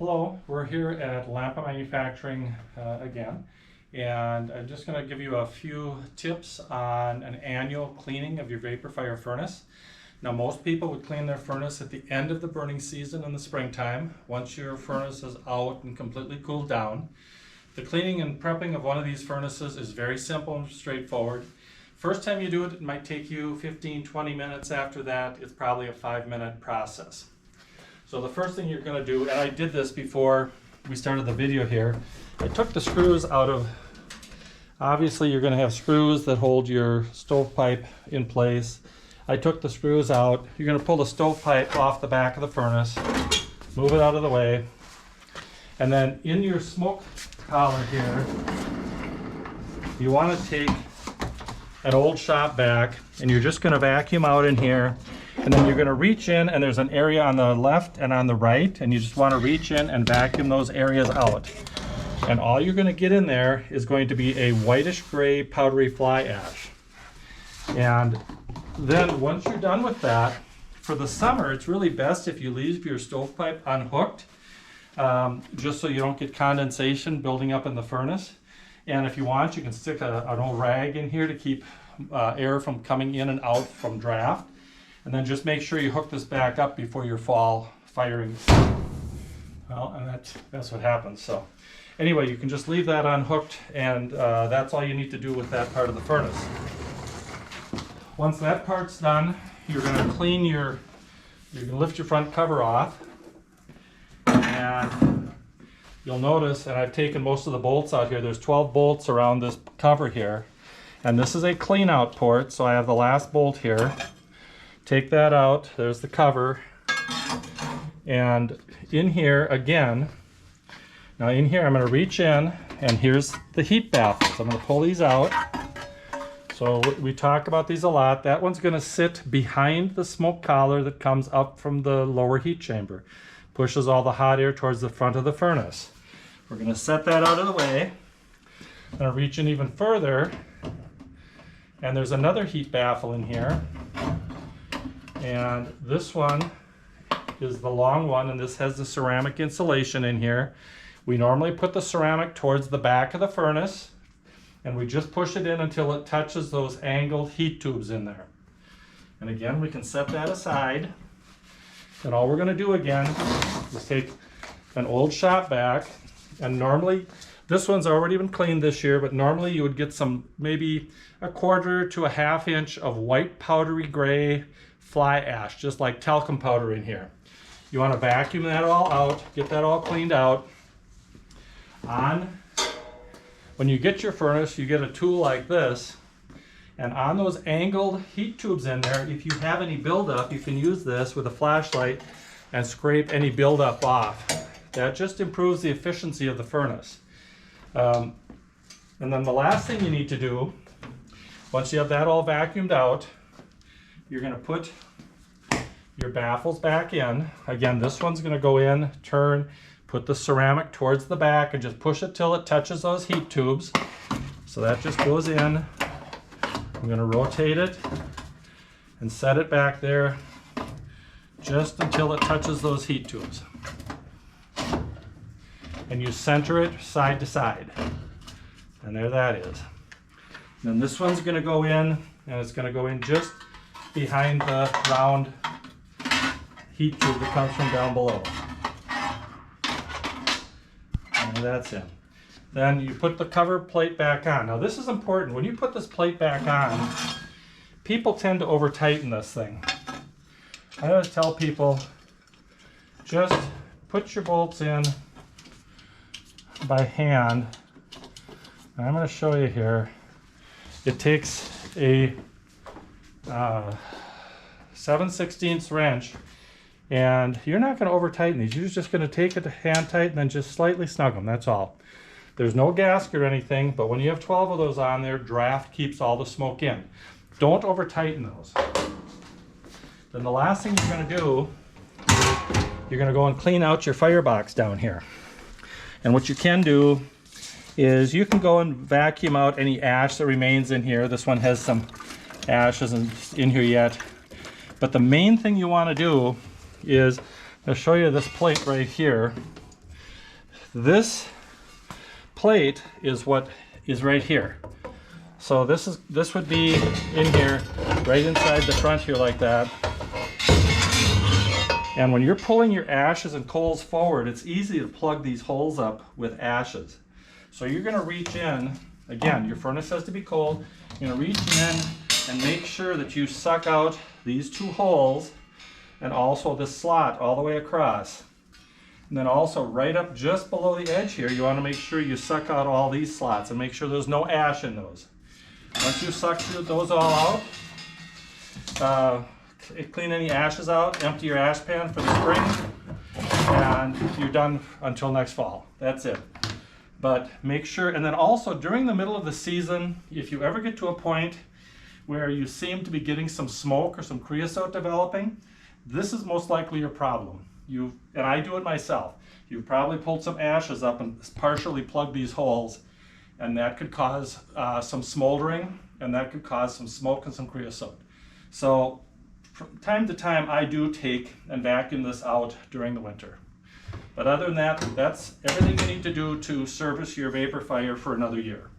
Hello, we're here at Lampa Manufacturing again, and I'm just going to give you a few tips on an annual cleaning of your Vapor-Fire furnace. Now, most people would clean their furnace at the end of the burning season in the springtime, once your furnace is out and completely cooled down. The cleaning and prepping of one of these furnaces is very simple and straightforward. First time you do it, it might take you 15-20 minutes. After that, it's probably a 5-minute process. So the first thing you're going to do, and I did this before we started the video here, I took the screws out of, obviously you're going to have screws that hold your stovepipe in place. I took the screws out. You're going to pull the stovepipe off the back of the furnace, move it out of the way, and then in your smoke collar here, you want to take an old shop vac, and you're just going to vacuum out in here. And then you're going to reach in, and there's an area on the left and on the right, and you just want to reach in and vacuum those areas out. And all you're going to get in there is going to be a whitish gray powdery fly ash. And then once you're done with that, for the summer, it's really best if you leave your stovepipe unhooked, just so you don't get condensation building up in the furnace. And if you want, you can stick an old rag in here to keep air from coming in and out from draft. And then just make sure you hook this back up before your fall firing. Well, and that's what happens. So anyway, you can just leave that unhooked, and that's all you need to do with that part of the furnace. Once that part's done, you're going to clean you can lift your front cover off, and you'll notice, and I've taken most of the bolts out here, there's 12 bolts around this cover here, and this is a clean out port, so I have the last bolt here. Take that out, there's the cover, and in here again, now in here I'm going to reach in, and here's the heat baffles. I'm going to pull these out. So we talk about these a lot. That one's going to sit behind the smoke collar that comes up from the lower heat chamber. Pushes all the hot air towards the front of the furnace. We're going to set that out of the way. I'm going to reach in even further, and there's another heat baffle in here. And this one is the long one, and this has the ceramic insulation in here. We normally put the ceramic towards the back of the furnace, and we just push it in until it touches those angled heat tubes in there. And again, we can set that aside. And all we're going to do again is take an old shop vac, and normally, this one's already been cleaned this year, but normally you would get some, maybe a 1/4 to a 1/2 inch of white powdery gray fly ash, just like talcum powder in here. You want to vacuum that all out, get that all cleaned out. When you get your furnace, you get a tool like this, and on those angled heat tubes in there, if you have any buildup, you can use this with a flashlight and scrape any buildup off. That just improves the efficiency of the furnace. And then the last thing you need to do, once you have that all vacuumed out, you're going to put your baffles back in. Again, this one's going to go in, turn, put the ceramic towards the back, and just push it till it touches those heat tubes. So that just goes in. I'm going to rotate it and set it back there just until it touches those heat tubes. And you center it side to side. And there that is. And then this one's going to go in, and it's going to go in just behind the round heat tube that comes from down below. And that's in. Then you put the cover plate back on. Now this is important. When you put this plate back on, people tend to over tighten this thing. I always tell people, just put your bolts in by hand. And I'm going to show you here. It takes a 7/16 wrench, and you're not going to over tighten these. You're just going to take it hand tight and then just slightly snug them. That's all. There's no gasket or anything, but when you have 12 of those on there, draft keeps all the smoke in. Don't over tighten those. Then the last thing you're going to do is you're going to go and clean out your firebox down here. And what you can do is you can go and vacuum out any ash that remains in here. This one has some ash isn't in here yet. But the main thing you want to do is, I'll show you this plate right here. this plate is what is right here. So this would be in here, right inside the front here like that. And when you're pulling your ashes and coals forward, it's easy to plug these holes up with ashes. So you're going to reach in, again, your furnace has to be cold. You're going to reach in and make sure that you suck out these two holes and also this slot all the way across. And then also right up just below the edge here, you want to make sure you suck out all these slots and make sure there's no ash in those. Once you suck those all out, clean any ashes out, empty your ash pan for the spring, and you're done until next fall. That's it. But make sure, and then also during the middle of the season, if you ever get to a point where you seem to be getting some smoke or some creosote developing, this is most likely your problem. And I do it myself. You probably pulled some ashes up and partially plugged these holes, and that could cause some smoldering, and that could cause some smoke and some creosote. So from time to time, I do take and vacuum this out during the winter. But other than that, that's everything you need to do to service your vapor fire for another year.